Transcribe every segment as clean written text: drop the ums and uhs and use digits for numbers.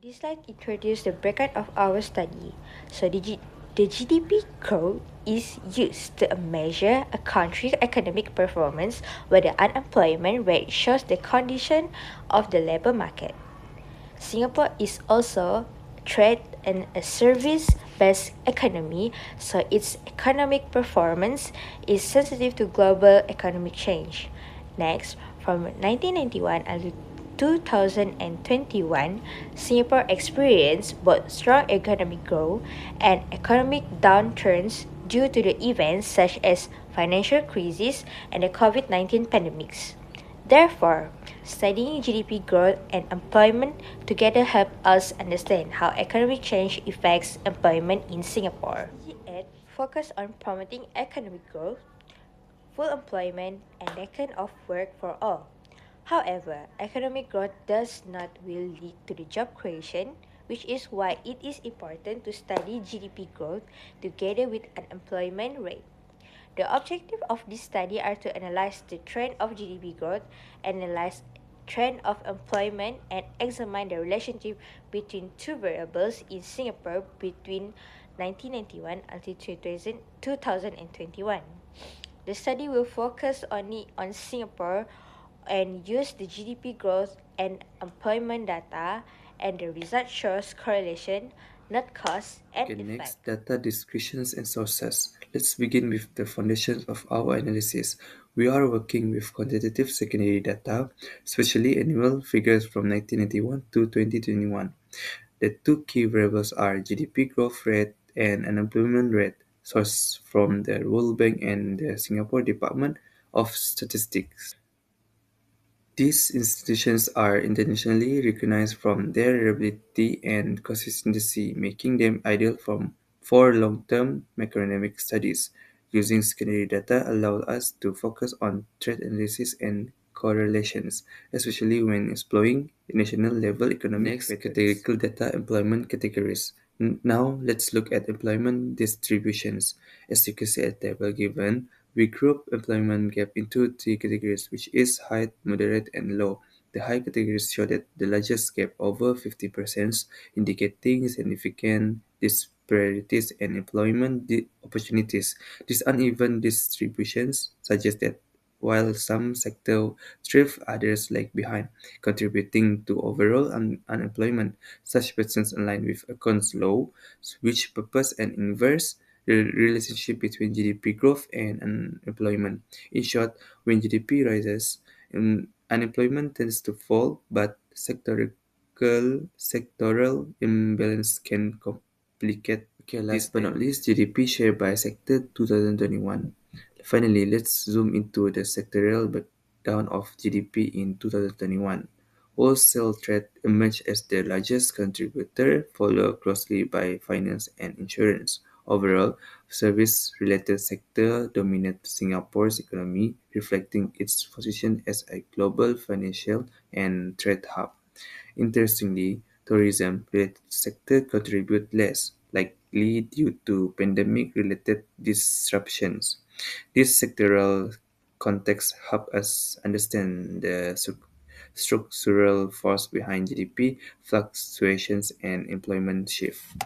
This slide introduces the breakdown of our study. So the GDP growth is used to measure a country's economic performance where the unemployment rate shows the condition of the labor market. Singapore is also trade and a service-based economy, so its economic performance is sensitive to global economic change. Next, from 1991 until 2021, Singapore experienced both strong economic growth and economic downturns due to the events such as financial crisis and the COVID-19 pandemics. Therefore, studying GDP growth and employment together help us understand how economic change affects employment in Singapore. EBM focus on promoting economic growth, full employment, and lack of work for all. However, economic growth does not will lead to the job creation, which is why it is important to study GDP growth together with unemployment rate. The objective of this study are to analyze the trend of GDP growth, analyze trend of employment, and examine the relationship between two variables in Singapore between 1991 until 2021. The study will focus on Singapore and use the GDP growth and employment data, and the result shows correlation, not cause and Okay, effect. next, data descriptions and sources. Let's begin with the foundations of our analysis. We are working with quantitative secondary data, especially annual figures from 1991 to 2021. The two key variables are GDP growth rate and unemployment rate, sourced from the World Bank and the Singapore Department of Statistics. These institutions are internationally recognized from their reliability and consistency, making them ideal for long-term macroeconomic studies. Using secondary data allows us to focus on trend analysis and correlations, especially when exploring national-level economic Next, patterns. Categorical data employment categories. Now, let's look at employment distributions. As you can see at the table given, we group employment gap into three categories, which is high, moderate, and low. The high categories show that the largest gap, over 50%, indicating significant disparities in employment opportunities. These uneven distributions suggest that while some sectors thrive, others lag behind, contributing to overall unemployment. Such patterns align with Econ's law, which purpose an inverse relationship between GDP growth and unemployment. In short, when GDP rises, unemployment tends to fall, but sectoral imbalance can complicate Okay, last but not least, GDP share by sector 2021. Finally, let's zoom into the sectoral breakdown of GDP in 2021. Wholesale trade emerged as the largest contributor, followed closely by finance and insurance. Overall, service-related sector dominate Singapore's economy, reflecting its position as a global financial and trade hub. Interestingly, tourism-related sector contribute less, likely due to pandemic-related disruptions. This sectoral context help us understand the structural force behind GDP fluctuations and employment shift.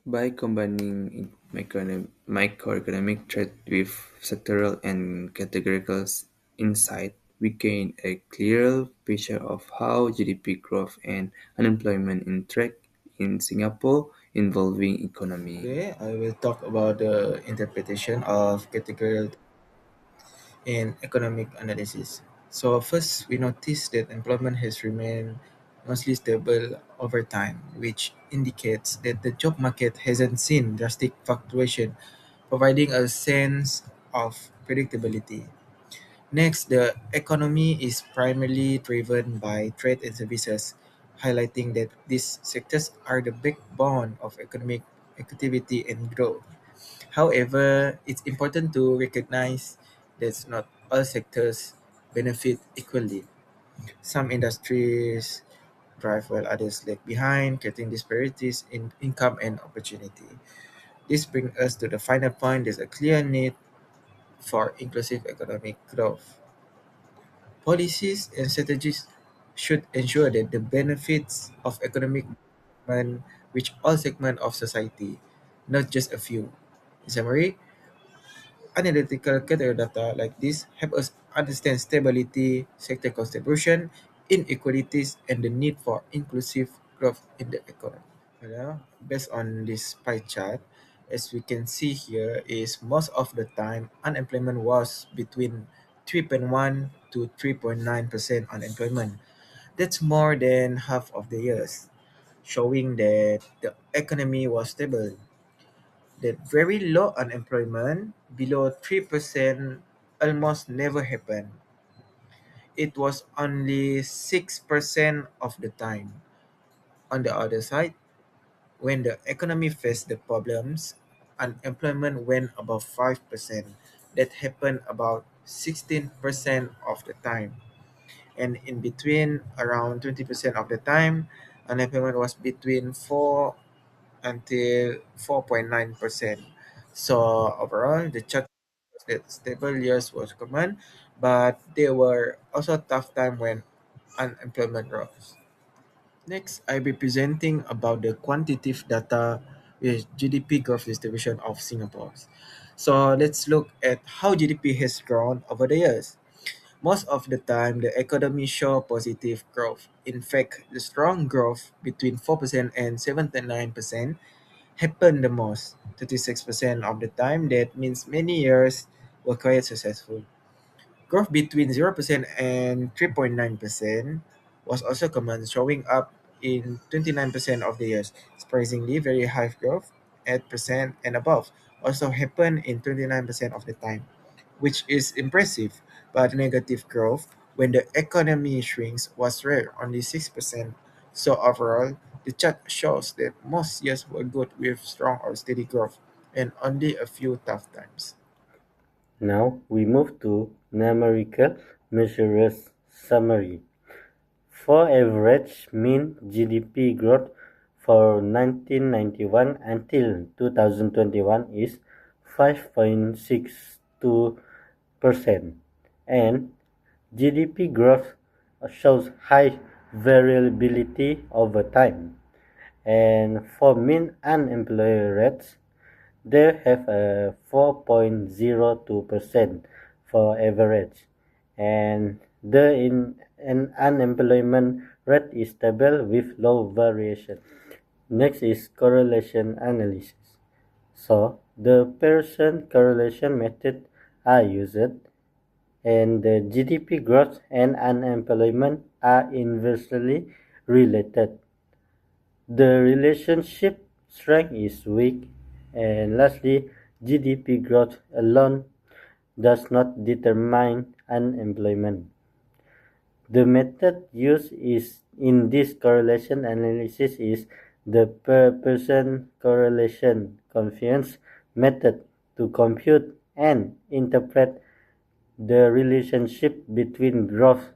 By combining microeconomic trend with sectoral and categorical insight, we gain a clearer picture of how GDP growth and unemployment interact in Singapore involving economy. Today, I will talk about the interpretation of categorical in economic analysis. So, first, we notice that employment has remained mostly stable over time, which indicates that the job market hasn't seen drastic fluctuation, providing a sense of predictability. Next, the economy is primarily driven by trade and services, highlighting that these sectors are the backbone of economic activity and growth. However, it's important to recognize that not all sectors benefit equally. Some industries thrive while others lag behind, creating disparities in income and opportunity. This brings us to the final point: there's a clear need for inclusive economic growth. Policies and strategies should ensure that the benefits of economic development reach all segments of society, not just a few. In summary, analytical category data like this help us understand stability, sector contribution, inequalities, and the need for inclusive growth in the economy. Based on this pie chart, as we can see here, is most of the time unemployment was between 3.1 to 3.9% unemployment. That's more than half of the years, showing that the economy was stable. That very low unemployment, below 3%, almost never happened. It was only 6% of the time. On the other side, when the economy faced the problems, unemployment went above 5%. That happened about 16% of the time. And in between, around 20% of the time, unemployment was between 4 until 4.9%. So overall, the chart shows that stable years was common, but there were also tough time when unemployment rose. Next, I'll be presenting about the quantitative data with GDP growth distribution of Singapore. So let's look at how GDP has grown over the years. Most of the time, the economy show positive growth. In fact, the strong growth between 4% and 7.9% happened the most. 36% of the time, that means many years were quite successful. Growth between 0% and 3.9% was also common, showing up in 29% of the years. Surprisingly, very high growth, 8% and above, also happened in 29% of the time, which is impressive. But negative growth, when the economy shrinks, was rare, only 6%. So overall, the chart shows that most years were good with strong or steady growth, and only a few tough times. Now we move to numerical measures summary. For average mean GDP growth for 1991 until 2021 is 5.62%, and GDP growth shows high variability over time. And for mean unemployment rates, they have a 4.02% for average, and an unemployment rate is stable with low variation. Next is correlation analysis. So the Pearson correlation method are used, and the GDP growth and unemployment are inversely related. The relationship strength is weak, and lastly, GDP growth alone does not determine unemployment. The method used is in this correlation analysis is the per person correlation confidence method to compute and interpret the relationship between growth,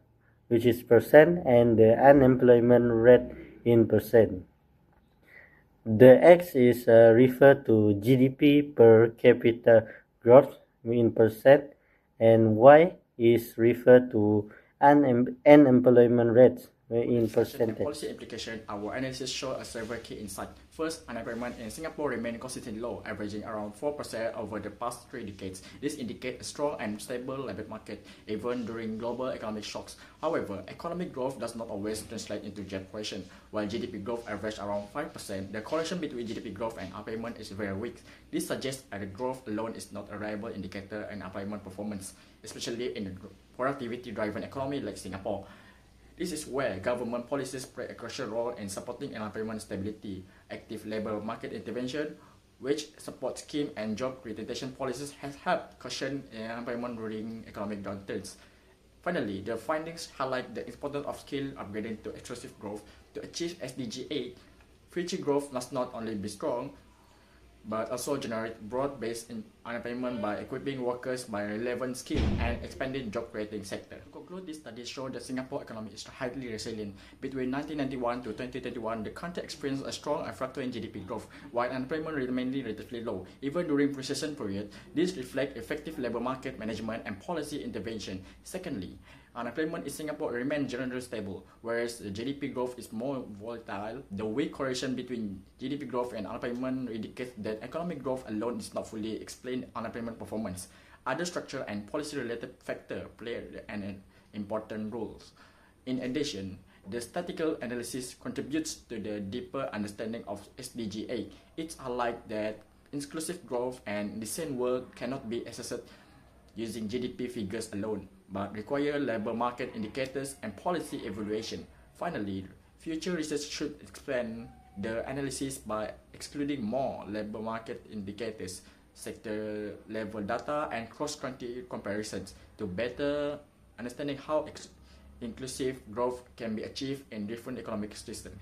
which is percent, and the unemployment rate in percent. The X is referred to GDP per capita growth in percent, and Y is referred to unemployment rates in And percentage. policy implication, our analysis show several key insights. First, unemployment in Singapore remained consistently low, averaging around 4% over the past 3 decades. This indicates a strong and stable labor market, even during global economic shocks. However, economic growth does not always translate into job creation. While GDP growth averaged around 5%, the correlation between GDP growth and unemployment is very weak. This suggests that growth alone is not a reliable indicator in employment performance, especially in a productivity-driven economy like Singapore. This is where government policies play a crucial role in supporting employment stability. Active labor market intervention, which support scheme and job creation policies, has helped cushion unemployment during economic downturns. Finally, the findings highlight the importance of skill upgrading to explosive growth. To achieve SDG 8, future growth must not only be strong, but also generate broad-based unemployment by equipping workers by relevant skills and expanding job-creating sector. conclude, this study showed that Singapore economy is highly resilient. Between 1991 to 2021, the country experienced a strong and fluctuating GDP growth, while unemployment remained relatively low. Even during recession period, this reflects effective labor market management and policy intervention. Secondly, unemployment in Singapore remains generally stable, whereas the GDP growth is more volatile. The weak correlation between GDP growth and unemployment indicates that economic growth alone does not fully explain unemployment performance. Other structural and policy-related factors play an important role. In addition, the statistical analysis contributes to the deeper understanding of SDG 8. It highlights that inclusive growth and decent work cannot be assessed using GDP figures alone, but require labor market indicators and policy evaluation. Finally, future research should expand the analysis by excluding more labor market indicators, sector level data, and cross-country comparisons to better understanding how inclusive growth can be achieved in different economic systems.